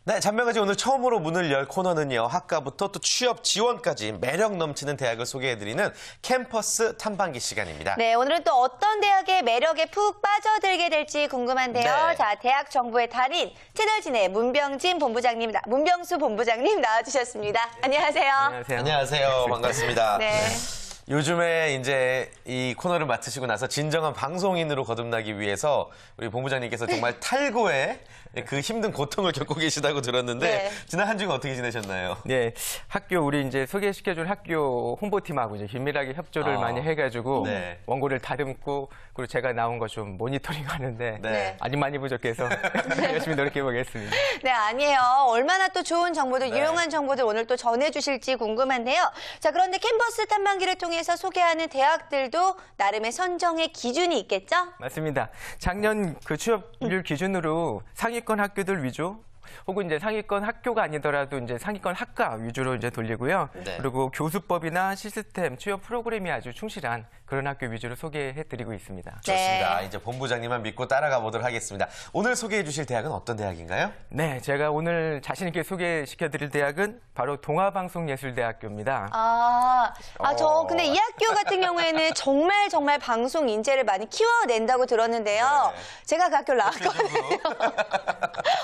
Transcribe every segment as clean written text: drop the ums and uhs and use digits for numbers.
네, 잔명가지 오늘 처음으로 문을 열 코너는요. 학과부터 또 취업 지원까지 매력 넘치는 대학을 소개해드리는 캠퍼스 탐방기 시간입니다. 네, 오늘은 또 어떤 대학의 매력에 푹 빠져들게 될지 궁금한데요. 네. 자, 대학 정보의 달인 채널진의 문병수 본부장님 나와주셨습니다. 안녕하세요. 안녕하세요. 안녕하세요. 반갑습니다. 네. 요즘에 이제 이 코너를 맡으시고 나서 진정한 방송인으로 거듭나기 위해서 우리 본부장님께서 정말 탈고의 그 힘든 고통을 겪고 계시다고 들었는데 네. 지난 한 주간 어떻게 지내셨나요? 네, 학교 우리 이제 소개시켜준 학교 홍보팀하고 이제 긴밀하게 협조를 많이 해가지고 네. 원고를 다듬고 그리고 제가 나온 거 좀 모니터링하는데 네. 아직 많이 부족해서 열심히 노력해 보겠습니다. 네, 아니에요. 얼마나 또 좋은 정보들, 네. 유용한 정보들 오늘 또 전해주실지 궁금한데요. 자, 그런데 캠퍼스 탐방기를 통해서 소개하는 대학들도 나름의 선정의 기준이 있겠죠? 맞습니다. 작년 그 취업률 기준으로 상위권 학교들 위주. 혹은 이제 상위권 학교가 아니더라도 이제 상위권 학과 위주로 이제 돌리고요. 네. 그리고 교수법이나 시스템, 취업 프로그램이 아주 충실한 그런 학교 위주로 소개해드리고 있습니다. 좋습니다. 네. 이제 본부장님만 믿고 따라가 보도록 하겠습니다. 오늘 소개해 주실 대학은 어떤 대학인가요? 네, 제가 오늘 자신 있게 소개시켜드릴 대학은 바로 동아방송예술대학교입니다. 저 근데 이 학교 같은 경우에는 정말 방송 인재를 많이 키워낸다고 들었는데요. 네. 제가 그 학교를 나왔거든요.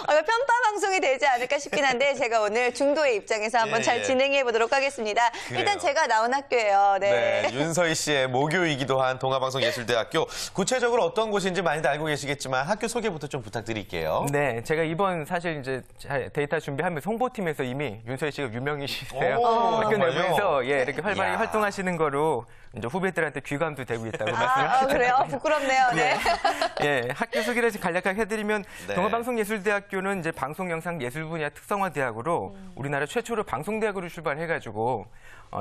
이거 편파 방송이 되지 않을까 싶긴 한데 제가 오늘 중도의 입장에서 한번 예, 잘 예. 진행해 보도록 하겠습니다. 그래요. 일단 제가 나온 학교예요. 네, 윤서희 씨의 모교이기도 한 동아방송예술대학교. 구체적으로 어떤 곳인지 많이들 알고 계시겠지만 학교 소개부터 좀 부탁드릴게요. 네, 제가 이번 사실 이제 데이터 준비하면서 홍보팀에서 이미 윤서희 씨가 유명이시세요. 오, 학교 정말요? 내부에서 이렇게 활발하게 이야. 활동하시는 거로 이제 후배들한테 귀감도 되고 있다고 그래요? 말씀하셨잖아요. 부끄럽네요. 네. 예, 학교 소개를 간략하게 해드리면 네. 동아방송예술대학교는 이제 방송영상예술 분야 특성화 대학으로 우리나라 최초로 방송대학으로 출발해가지고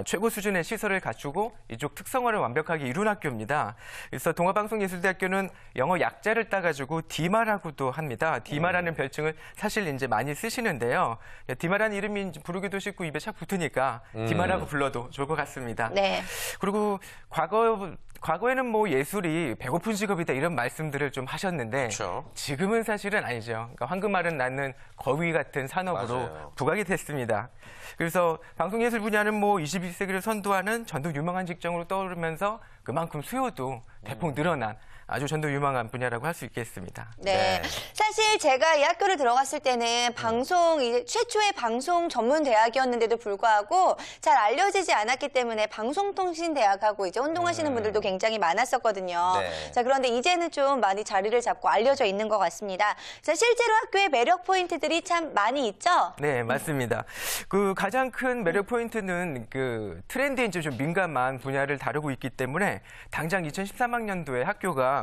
최고 수준의 시설을 갖추고 이쪽 특성화를 완벽하게 이룬 학교입니다. 그래서 동아방송예술대학교는 영어 약자를 따가지고 디마라고도 합니다. 디마라는 별칭을 사실 이제 많이 쓰시는데요. 디마라는 이름이 이제 부르기도 쉽고 입에 착 붙으니까 디마라고 불러도 좋을 것 같습니다. 네. 그리고 과거에는 뭐 예술이 배고픈 직업이다 이런 말씀들을 좀 하셨는데 그렇죠. 지금은 사실은 아니죠. 그러니까 황금알은 낳는 거위 같은 산업으로 맞아요. 부각이 됐습니다. 그래서 방송예술 분야는 뭐 21세기를 선도하는 전도 유망한 직종으로 떠오르면서 그만큼 수요도 대폭 늘어난 아주 전도 유망한 분야라고 할 수 있겠습니다. 네. 네. 사실 제가 이 학교를 들어갔을 때는 이제 최초의 방송 전문 대학이었는데도 불구하고 잘 알려지지 않았기 때문에 방송통신대학하고 이제 혼동하시는 분들도 굉장히 많았었거든요. 네. 자, 그런데 이제는 좀 많이 자리를 잡고 알려져 있는 것 같습니다. 자, 실제로 학교의 매력 포인트들이 참 많이 있죠? 네, 맞습니다. 그 가장 큰 매력 포인트는 그 트렌드에 이제 좀 민감한 분야를 다루고 있기 때문에 당장 2013학년도에 학교가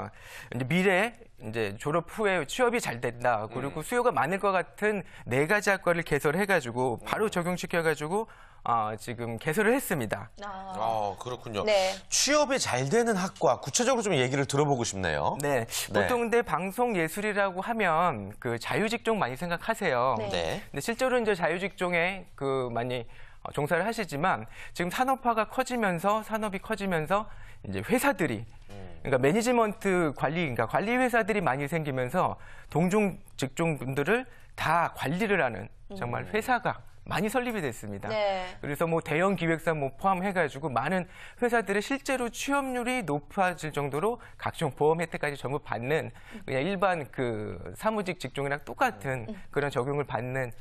이제 미래에 이제 졸업 후에 취업이 잘 된다. 그리고 수요가 많을 것 같은 4가지 학과를 개설해가지고 바로 적용시켜가지고 지금 개설을 했습니다. 그렇군요. 네. 취업이 잘 되는 학과, 구체적으로 좀 얘기를 들어보고 싶네요. 네, 보통 근데 방송예술이라고 하면 그 자유직종 많이 생각하세요. 네. 네. 근데 실제로 이제 자유직종에 그 많이 종사를 하시지만 지금 산업이 커지면서 이제 회사들이 그러니까 매니지먼트 그러니까 관리 회사들이 많이 생기면서 동종 직종분들을 다 관리를 하는 정말 회사가 많이 설립이 됐습니다. 네. 그래서 뭐 대형 기획사 포함해가지고 많은 회사들의 실제로 취업률이 높아질 정도로 각종 보험 혜택까지 전부 받는 그냥 일반 그 사무직 직종이랑 똑같은 그런 적용을 받는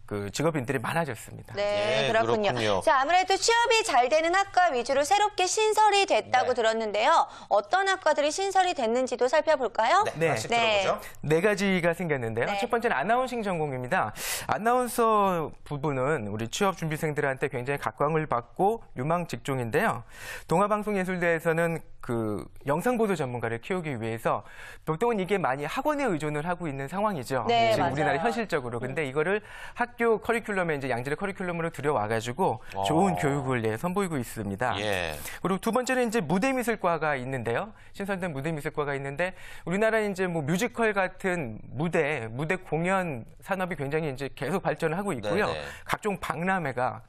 그 직업인들이 많아졌습니다. 네, 예, 그렇군요. 그렇군요. 자, 아무래도 취업이 잘 되는 학과 위주로 새롭게 신설이 됐다고 네. 들었는데요. 어떤 학과들이 신설이 됐는지도 살펴볼까요? 네. 하나씩 네. 들어보죠. 4가지가 생겼는데요. 네. 첫 번째는 아나운싱 전공입니다. 아나운서 부분은 우리 취업 준비생들한테 굉장히 각광을 받고 유망 직종인데요. 동아방송예술대에서는 그 영상보도 전문가를 키우기 위해서 보통은 이게 많이 학원에 의존을 하고 있는 상황이죠. 네, 지금 맞아요. 우리나라 현실적으로. 근데 이거를 학교 커리큘럼에 이제 양질의 커리큘럼으로 들여와가지고 좋은 교육을 선보이고 있습니다. 예. 그리고 두 번째는 이제 무대미술과가 있는데요. 신설된 무대미술과가 있는데 우리나라 이제 뭐 뮤지컬 같은 무대 공연 산업이 굉장히 이제 계속 발전을 하고 있고요. 네네. 각종 박람회가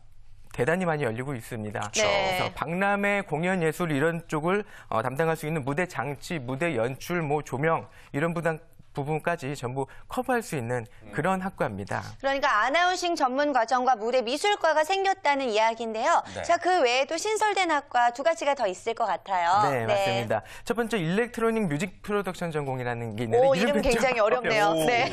대단히 많이 열리고 있습니다. 네. 그래서 박람회, 공연 예술 이런 쪽을 담당할 수 있는 무대 장치, 무대 연출, 뭐 조명 이런 부분까지 전부 커버할 수 있는 그런 학과입니다. 그러니까 아나운싱 전문 과정과 무대 미술과가 생겼다는 이야기인데요. 네. 자, 그 외에도 신설된 학과 두 가지가 더 있을 것 같아요. 네, 맞습니다. 첫 번째 일렉트로닉 뮤직 프로덕션 전공이라는 게 있는데 오, 이름 굉장히 어렵네요. 네.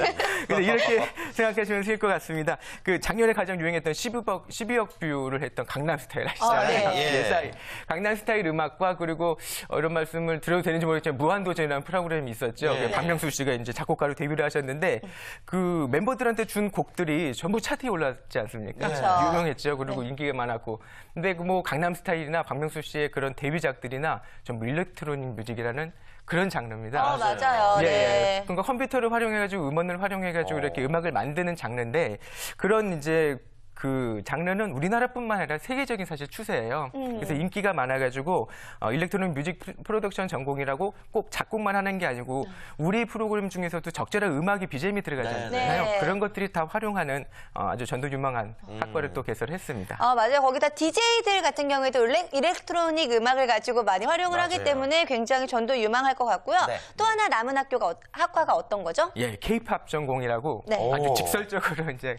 근데 이렇게 생각하시면 될 것 같습니다. 그 작년에 가장 유행했던 12억 뷰를 했던 강남스타일 아시잖아요. 네. 강남스타일 음악과 그리고 이런 말씀을 드려도 되는지 모르겠지만 무한도전이라는 프로그램이 있었죠. 예. 박명수 씨가 이제 작곡가로 데뷔를 하셨는데 그 멤버들한테 준 곡들이 전부 차트에 올랐지 않습니까? 그렇죠. 유명했죠. 그리고 인기가 많았고. 근데 그 뭐 강남스타일이나 박명수 씨의 그런 데뷔작들이나 전부 일렉트로닉 뮤직이라는 그런 장르입니다. 맞아요. 예, 네. 그러니까 컴퓨터를 활용해가지고 음원을 활용해가지고 이렇게 음악을 만드는 장르인데 그런 이제 그 장르는 우리나라뿐만 아니라 세계적인 사실 추세예요. 그래서 인기가 많아가지고 일렉트로닉 뮤직 프로덕션 전공이라고 꼭 작곡만 하는 게 아니고 우리 프로그램 중에서도 적절한 음악이 BGM이 들어가잖아요. 네. 그런 것들이 다 활용하는 아주 전도 유망한 학과를 또 개설했습니다. 맞아요. 거기다 DJ들 같은 경우에도 일렉트로닉 음악을 가지고 많이 활용을 하기 맞아요. 때문에 굉장히 전도 유망할 것 같고요. 네. 또 하나 남은 학과가 어떤 거죠? 예, K-팝 전공이라고 네. 아주 오. 직설적으로 이제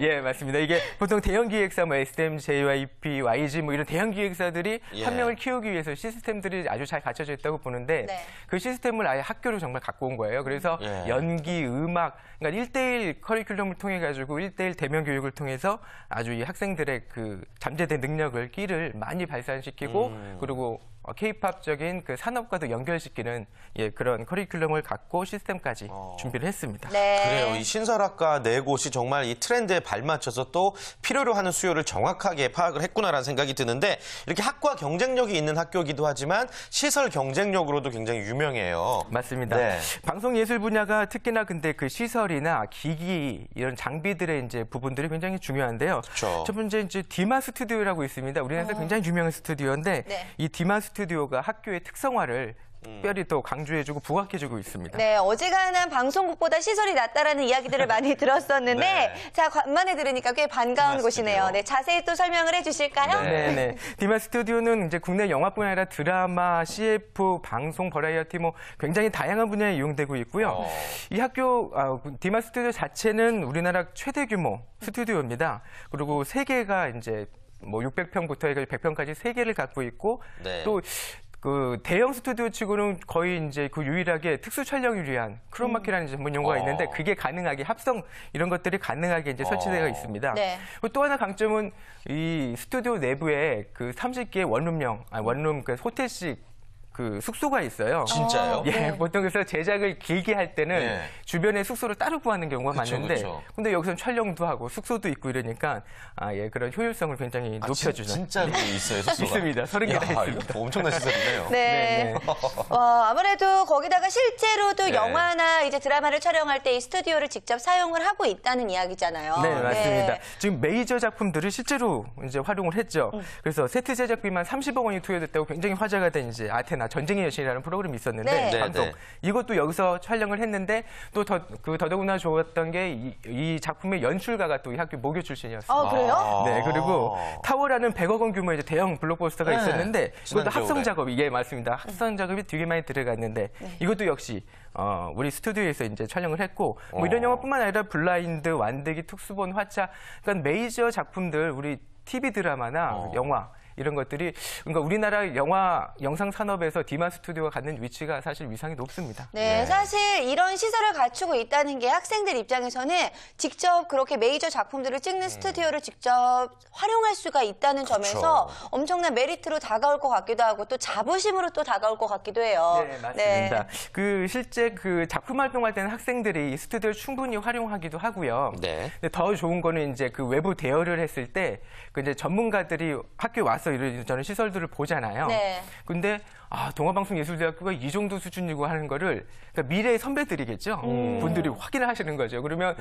예, 맞습니다. 이게 보통 대형 기획사 뭐 SM, JYP, YG 뭐 이런 대형 기획사들이 예. 한 명을 키우기 위해서 시스템들이 아주 잘 갖춰져 있다고 보는데 네. 그 시스템을 아예 학교로 정말 갖고 온 거예요. 그래서 예. 연기, 음악, 그러니까 1대1 커리큘럼을 통해 가지고 1대1 대면 교육을 통해서 아주 이 학생들의 그 잠재된 능력을 끼를 많이 발산시키고 그리고 K-팝적인 그 산업과도 연결시키는 예, 그런 커리큘럼을 갖고 시스템까지 준비를 했습니다. 네. 그래요. 이 신설학과 네 곳이 정말 이 트렌드에 발맞춰서 또 필요로 하는 수요를 정확하게 파악을 했구나라는 생각이 드는데 이렇게 학과 경쟁력이 있는 학교이기도 하지만 시설 경쟁력으로도 굉장히 유명해요. 맞습니다. 네. 방송 예술 분야가 특히나 근데 그 시설이나 기기 이런 장비들의 이제 부분들이 굉장히 중요한데요. 그렇죠. 첫 번째 이제 디마 스튜디오라고 있습니다. 우리나라에서 굉장히 유명한 스튜디오인데 네. 이 디마 스튜디오가 학교의 특성화를 특별히 또 강조해주고 부각해주고 있습니다. 네, 어지간한 방송국보다 시설이 낫다라는 이야기들을 많이 들었었는데 네. 자, 간만에 들으니까 꽤 반가운 디마 곳이네요. 스튜디오. 네, 자세히 또 설명을 해주실까요? 네. 디마 스튜디오는 이제 국내 영화뿐 아니라 드라마, CF, 방송, 버라이어티 뭐 굉장히 다양한 분야에 이용되고 있고요. 이 학교 디마 스튜디오 자체는 우리나라 최대 규모 스튜디오입니다. 그리고 세계가 이제 뭐 600평부터 해서 100평까지 세 개를 갖고 있고 네. 또 그 대형 스튜디오 치고는 거의 이제 그 유일하게 특수 촬영을 위한 크로마키라는 전문 용어가 있는데 그게 가능하게 합성 이런 것들이 가능하게 이제 설치되어 있습니다. 네. 그리고 또 하나 강점은 이 스튜디오 내부에 그 30개의 원룸 그 호텔식 그 숙소가 있어요. 진짜요? 예, 보통 그래서 제작을 길게 할 때는 네. 주변에 숙소를 따로 구하는 경우가 그쵸, 많은데, 그쵸. 근데 여기서는 촬영도 하고 숙소도 있고 이러니까 그런 효율성을 굉장히 높여주는. 진짜로 있어요, 숙소가? 있습니다. 30개나 야, 있습니다. 이거 엄청난 시설이네요. 네. 네. 아무래도 거기다가 실제로도 네. 영화나 이제 드라마를 촬영할 때 이 스튜디오를 직접 사용을 하고 있다는 이야기잖아요. 네, 맞습니다. 지금 메이저 작품들을 실제로 이제 활용을 했죠. 그래서 세트 제작비만 30억 원이 투여됐다고 굉장히 화제가 된 이제 아테나 전쟁의 여신이라는 프로그램이 있었는데 네. 방송 네, 네. 이것도 여기서 촬영을 했는데 또 더더구나 좋았던 게 이 작품의 연출가가 또 이 학교 모교 출신이었어요. 그래요? 네, 그리고 타워라는 100억 원 규모의 이제 대형 블록버스터가 네, 있었는데 이것도 지난 합성 겨울에. 작업 이게 맞습니다. 합성 작업이 되게 많이 들어갔는데 이것도 역시 우리 스튜디오에서 이제 촬영을 했고 뭐 이런 영화뿐만 아니라 블라인드, 완득이, 특수본, 화차, 그러니까 메이저 작품들 우리 TV 드라마나 영화 이런 것들이 그러니까 우리나라 영상 산업에서 디마 스튜디오가 갖는 위치가 사실 위상이 높습니다. 네, 사실 이런 시설을 갖추고 있다는 게 학생들 입장에서는 직접 그렇게 메이저 작품들을 찍는 스튜디오를 직접 활용할 수가 있다는 점에서 엄청난 메리트로 다가올 것 같기도 하고 또 자부심으로 또 다가올 것 같기도 해요. 네, 맞습니다. 그 실제 그 작품 활동할 때는 학생들이 이 스튜디오를 충분히 활용하기도 하고요. 네. 근데 더 좋은 거는 이제 그 외부 대여를 했을 때 그 이제 전문가들이 학교 와서 이런 시설들을 보잖아요. 네. 근데 동아방송예술대학교가 이 정도 수준이고 하는 거를 그러니까 미래의 선배들이겠죠. 분들이 확인을 하시는 거죠. 그러면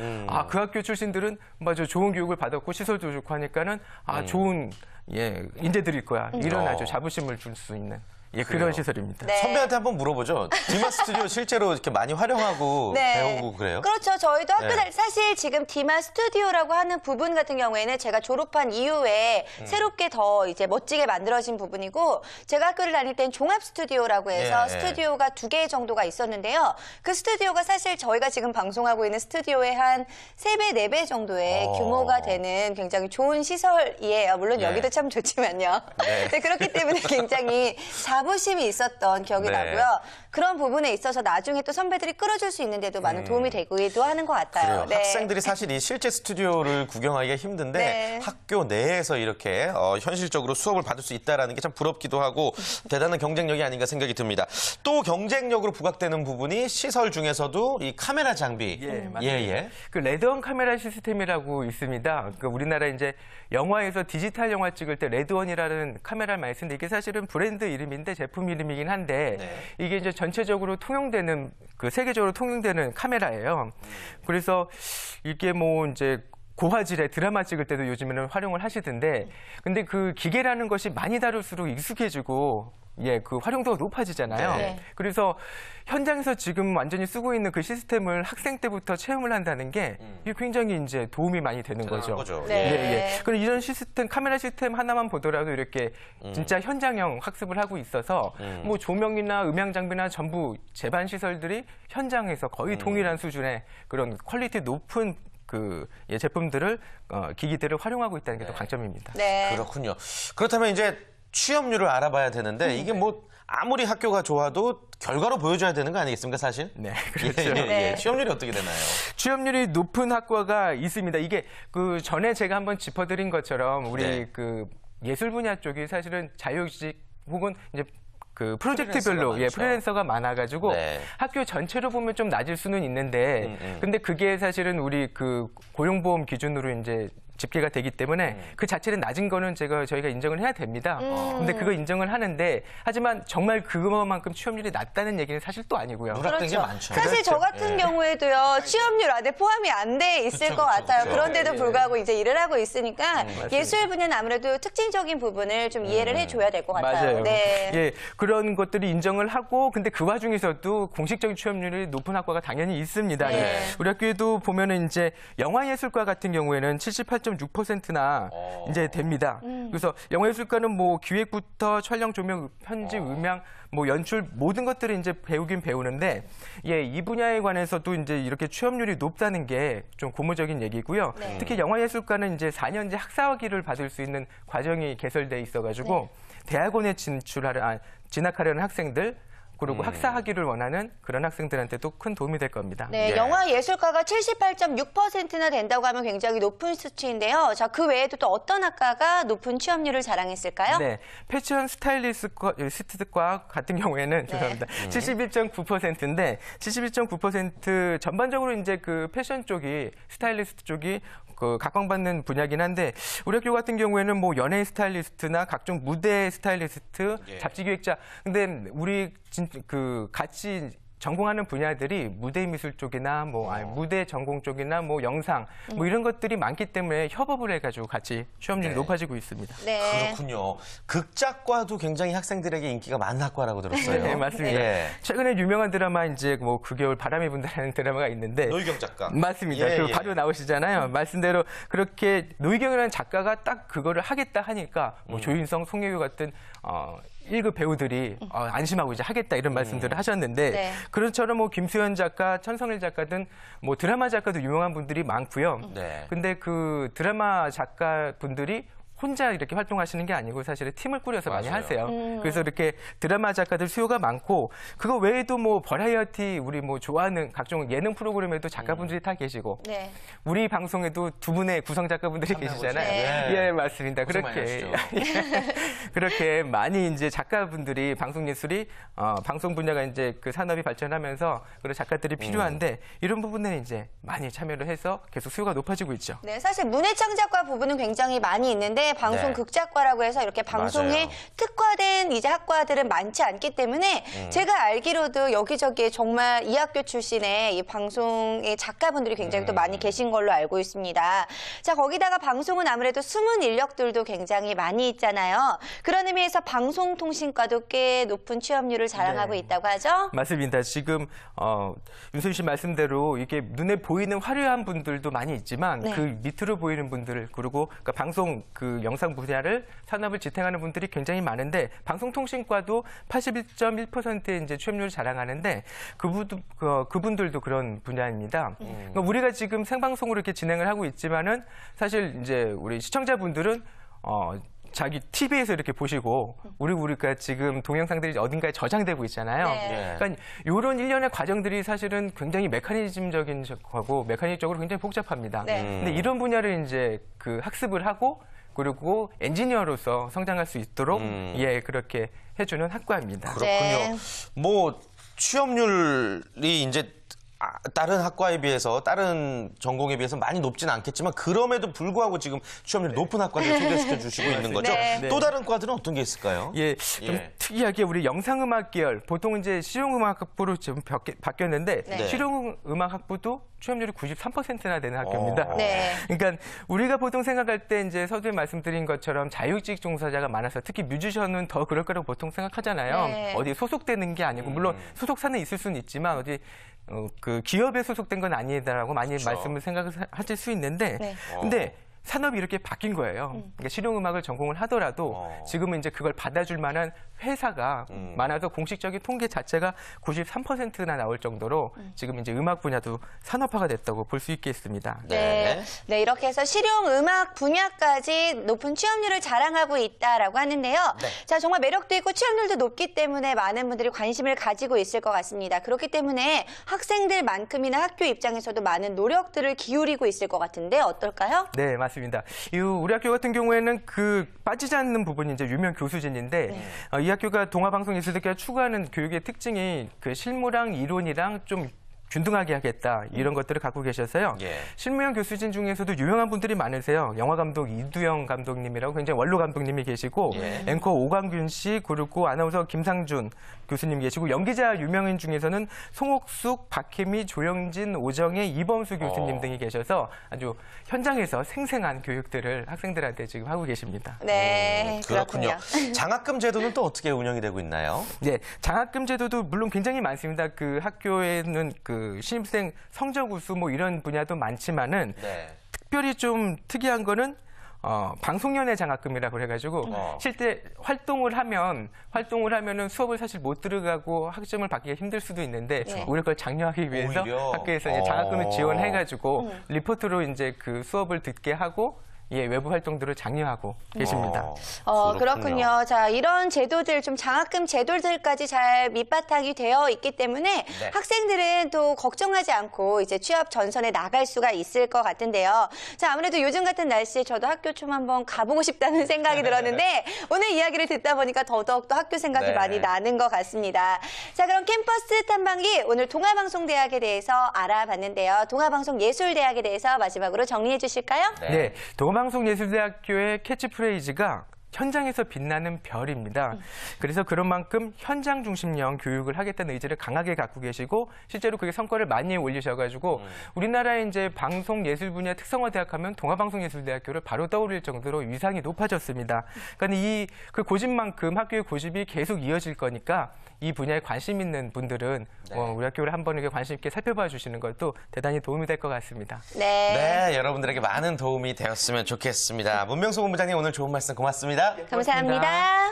그 학교 출신들은 맞아 좋은 교육을 받았고 시설도 좋고 하니까는 좋은 인재들일 거야. 이런 아주 자부심을 줄 수 있는 예, 그래요? 그런 시설입니다. 네. 선배한테 한번 물어보죠. 디마 스튜디오 실제로 이렇게 많이 활용하고 배우고 그래요? 그렇죠. 저희도 학교 네. 다닐 사실 지금 디마 스튜디오라고 하는 부분 같은 경우에는 제가 졸업한 이후에 새롭게 더 이제 멋지게 만들어진 부분이고 제가 학교를 다닐 땐 종합 스튜디오라고 해서 예, 예. 스튜디오가 2개 정도가 있었는데요. 그 스튜디오가 사실 저희가 지금 방송하고 있는 스튜디오의 한 3배, 4배 정도의 규모가 되는 굉장히 좋은 시설이에요. 물론 예. 여기도 참 좋지만요. 네. 네, 그렇기 때문에 굉장히 자부심이 있었던 기억이 네. 나고요. 그런 부분에 있어서 나중에 또 선배들이 끌어줄 수 있는데도 많은 도움이 되기도 하는 것 같아요. 그래요. 학생들이 사실 이 실제 스튜디오를 구경하기가 힘든데 네. 학교 내에서 이렇게 현실적으로 수업을 받을 수 있다는 게 참 부럽기도 하고 대단한 경쟁력이 아닌가 생각이 듭니다. 또 경쟁력으로 부각되는 부분이 시설 중에서도 이 카메라 장비. 예, 맞습니다. 예. 그 레드원 카메라 시스템이라고 있습니다. 그 우리나라 이제 영화에서 디지털 영화 찍을 때 레드원이라는 카메라를 많이 쓰는데 이게 사실은 브랜드 이름인데 제품 이름이긴 한데 이게 이제 전체적으로 통용되는 그 세계적으로 통용되는 카메라예요. 그래서 이게 뭐 이제 고화질의 드라마 찍을 때도 요즘에는 활용을 하시던데 근데 그 기계라는 것이 많이 다룰수록 익숙해지고 예, 그 활용도가 높아지잖아요. 네. 그래서 현장에서 지금 완전히 쓰고 있는 그 시스템을 학생 때부터 체험을 한다는 게 이게 굉장히 이제 도움이 많이 되는 거죠. 네. 예. 그리고 이런 시스템, 카메라 시스템 하나만 보더라도 이렇게 진짜 현장형 학습을 하고 있어서 뭐 조명이나 음향 장비나 전부 제반 시설들이 현장에서 거의 동일한 수준의 그런 퀄리티 높은 그 제품들을 기기들을 활용하고 있다는 게 또 강점입니다. 네. 그렇군요. 그렇다면 이제 취업률을 알아봐야 되는데 이게 뭐 아무리 학교가 좋아도 결과로 보여줘야 되는 거 아니겠습니까, 사실? 네, 그렇죠. 네. 취업률이 어떻게 되나요? 취업률이 높은 학과가 있습니다. 이게 그 전에 제가 한번 짚어드린 것처럼 우리 네. 그 예술 분야 쪽이 사실은 자유직 혹은 이제 그 프리랜서가 프로젝트별로 많죠. 프리랜서가 많아가지고 네. 학교 전체로 보면 좀 낮을 수는 있는데 근데 그게 사실은 우리 그 고용보험 기준으로 이제 집계가 되기 때문에 그 자체는 낮은 거는 저희가 인정을 해야 됩니다. 근데 그거 인정을 하는데 하지만 정말 그것만큼 취업률이 낮다는 얘기는 사실 또 아니고요. 누락된 게 많죠. 사실 저 같은 경우에도요, 취업률 안에 포함이 안 돼 있을 것 같아요. 그쵸. 그런데도 불구하고 이제 일을 하고 있으니까 예술 분야는 아무래도 특징적인 부분을 좀 이해를 해줘야 될 것 같아요. 맞아요. 네. 예, 그런 것들이 인정을 하고 근데 그 와중에서도 공식적인 취업률이 높은 학과가 당연히 있습니다. 네. 우리 학교에도 보면은 이제 영화예술과 같은 경우에는 78.6%나 이제 됩니다. 그래서 영화예술과는 뭐 기획부터 촬영, 조명, 편집, 음향, 뭐 연출 모든 것들을 이제 배우긴 배우는데 예, 이 분야에 관해서도 이제 이렇게 취업률이 높다는 게 좀 고무적인 얘기고요. 네. 특히 영화예술과는 이제 4년제 학사학위를 받을 수 있는 과정이 개설돼 있어가지고 대학원에 진학하려는 학생들 그리고 학사학위를 원하는 그런 학생들한테도 큰 도움이 될 겁니다. 네, 예. 영화 예술과가 78.6%나 된다고 하면 굉장히 높은 수치인데요. 자, 그 외에도 또 어떤 학과가 높은 취업률을 자랑했을까요? 네, 패션 스타일리스트과 같은 경우에는 죄송합니다. 71.9%인데 71.9% 전반적으로 이제 그 패션 쪽이 스타일리스트 쪽이 그 각광받는 분야긴 한데 우리 학교 같은 경우에는 뭐 연예인 스타일리스트나 각종 무대 스타일리스트, 잡지 기획자 근데 우리 그 같이 전공하는 분야들이 무대 미술 쪽이나 뭐 무대 전공 쪽이나 뭐 영상 뭐 이런 것들이 많기 때문에 협업을 해가지고 같이 취업률이 높아지고 있습니다. 네. 그렇군요. 극작과도 굉장히 학생들에게 인기가 많은 학과라고 들었어요. 네, 맞습니다. 예. 최근에 유명한 드라마 이제 뭐 그 겨울 바람이 분다라는 드라마가 있는데 노희경 작가. 맞습니다. 예, 그 예. 바로 나오시잖아요. 말씀대로 그렇게 노희경이라는 작가가 딱 그거를 하겠다 하니까 뭐 조인성, 송혜교 같은 1급 배우들이 안심하고 이제 하겠다 이런 말씀들을 하셨는데 네. 그런처럼 뭐 김수현 작가, 천성일 작가 등 뭐 드라마 작가도 유명한 분들이 많고요. 네. 근데 그 드라마 작가 분들이 혼자 이렇게 활동하시는 게 아니고 사실은 팀을 꾸려서 많이 맞아요. 하세요. 그래서 이렇게 드라마 작가들 수요가 많고 그거 외에도 뭐 버라이어티 우리 뭐 좋아하는 각종 예능 프로그램에도 작가분들이 다 계시고 네. 우리 방송에도 두 분의 구성 작가분들이 계시잖아요. 네. 예, 맞습니다. 고생 많이 그렇게 하시죠. 그렇게 많이 이제 작가분들이 방송 예술이 방송 분야가 이제 그 산업이 발전하면서 그런 작가들이 필요한데 이런 부분에 이제 많이 참여를 해서 계속 수요가 높아지고 있죠. 네, 사실 문해창작과 부분은 굉장히 많이 있는데 때문에 방송 네. 극작과라고 해서 이렇게 방송에 맞아요. 특화된 이제 학과들은 많지 않기 때문에 제가 알기로도 여기저기에 정말 이 학교 출신의 이 방송의 작가분들이 굉장히 또 많이 계신 걸로 알고 있습니다. 자, 거기다가 방송은 아무래도 숨은 인력들도 굉장히 많이 있잖아요. 그런 의미에서 방송통신과도 꽤 높은 취업률을 자랑하고 네. 있다고 하죠? 맞습니다. 지금 윤소희 씨 말씀대로 이게 눈에 보이는 화려한 분들도 많이 있지만 네. 그 밑으로 보이는 분들 그리고 그러니까 방송 그 영상 분야를 산업을 지탱하는 분들이 굉장히 많은데 방송통신과도 81.1%의 이제 취업률을 자랑하는데 그분들도 그런 분야입니다. 그러니까 우리가 지금 생방송으로 이렇게 진행을 하고 있지만은 사실 이제 우리 시청자분들은 자기 TV에서 이렇게 보시고 우리가 지금 동영상들이 어딘가에 저장되고 있잖아요. 네. 그러니까 이런 일련의 과정들이 사실은 굉장히 메커니즘적인 거고 메커니즘적으로 굉장히 복잡합니다. 네. 근데 이런 분야를 이제 그 학습을 하고 그리고 엔지니어로서 성장할 수 있도록 예 그렇게 해주는 학과입니다. 그렇군요. 네. 뭐 취업률이 이제 다른 학과에 비해서 다른 전공에 비해서 많이 높지는 않겠지만 그럼에도 불구하고 지금 취업률이 높은 학과를 소개시켜 주시고 있는 거죠. 네. 또 다른 과들은 어떤 게 있을까요? 예, 좀 예. 특이하게 우리 영상음악 계열, 보통 이제 실용음악학부로 지금 바뀌었는데 네. 실용음악학부도 취업률이 93%나 되는 학교입니다. 네. 그러니까 우리가 보통 생각할 때 이제 서두에 말씀드린 것처럼 자율직 종사자가 많아서 특히 뮤지션은 더 그럴 거라고 보통 생각하잖아요. 네. 어디 소속되는 게 아니고 물론 소속사는 있을 수는 있지만 어디 그 기업에 소속된 건 아니다라고 많이 그렇죠. 말씀을 생각하실 수 있는데 네. 근데 산업이 이렇게 바뀐 거예요. 그러니까 실용음악을 전공을 하더라도 지금은 이제 그걸 받아줄 만한 회사가 많아서 공식적인 통계 자체가 93%나 나올 정도로 지금 이제 음악 분야도 산업화가 됐다고 볼 수 있겠습니다. 네. 네, 이렇게 해서 실용 음악 분야까지 높은 취업률을 자랑하고 있다라고 하는데요. 자, 정말 매력도 있고 취업률도 높기 때문에 많은 분들이 관심을 가지고 있을 것 같습니다. 그렇기 때문에 학생들만큼이나 학교 입장에서도 많은 노력들을 기울이고 있을 것 같은데 어떨까요? 네, 맞습니다. 우리 학교 같은 경우에는 그 빠지지 않는 부분이 이제 유명 교수진인데 이 학교가 동아방송예술대학교가 추구하는 교육의 특징이 그 실무랑 이론이랑 좀 균등하게 하겠다 이런 것들을 갖고 계셔서요. 예. 실무형 교수진 중에서도 유명한 분들이 많으세요. 영화 감독 이두영 감독님이라고 굉장히 원로 감독님이 계시고 앵커 오광균 씨 그리고 아나운서 김상준 교수님 계시고 연기자 유명인 중에서는 송옥숙, 박혜미, 조영진, 오정혜, 이범수 교수님 등이 계셔서 아주 현장에서 생생한 교육들을 학생들한테 지금 하고 계십니다. 네, 그렇군요. 장학금 제도는 또 어떻게 운영이 되고 있나요? 네, 장학금 제도도 물론 굉장히 많습니다. 그 학교에는 그 신입생 성적 우수 뭐 이런 분야도 많지만은 네. 특별히 좀 특이한 거는 방송연예 장학금이라고 그래가지고 실제 활동을 하면은 수업을 사실 못 들어가고 학점을 받기가 힘들 수도 있는데 네. 오히려 그걸 장려하기 위해서 오히려? 학교에서 이제 장학금을 지원해가지고 리포트로 이제 그 수업을 듣게 하고 예, 외부 활동들을 장려하고 계십니다. 그렇군요. 자, 이런 제도들, 좀 장학금 제도들까지 잘 밑바탕이 되어 있기 때문에 네. 학생들은 또 걱정하지 않고 이제 취업 전선에 나갈 수가 있을 것 같은데요. 자, 아무래도 요즘 같은 날씨에 저도 학교 좀 한번 가보고 싶다는 생각이 들었는데 오늘 이야기를 듣다 보니까 더더욱 또 학교 생각이 네. 많이 나는 것 같습니다. 자, 그럼 캠퍼스 탐방기 오늘 동아방송대학에 대해서 알아봤는데요. 동아방송예술대학에 대해서 마지막으로 정리해 주실까요? 네, 동아방송예술대학교의 캐치프레이즈가 현장에서 빛나는 별입니다. 그래서 그런 만큼 현장 중심형 교육을 하겠다는 의지를 강하게 갖고 계시고 실제로 그게 성과를 많이 올리셔가지고 우리나라의 이제 방송예술 분야 특성화 대학하면 동아방송예술대학교를 바로 떠올릴 정도로 위상이 높아졌습니다. 그러니까 그 고집만큼 학교의 고집이 계속 이어질 거니까 이 분야에 관심 있는 분들은 우리 학교를 한번 이렇게 관심 있게 살펴봐 주시는 것도 대단히 도움이 될 것 같습니다. 네. 네, 여러분들에게 많은 도움이 되었으면 좋겠습니다. 문명수 본부장님 오늘 좋은 말씀 고맙습니다. 감사합니다.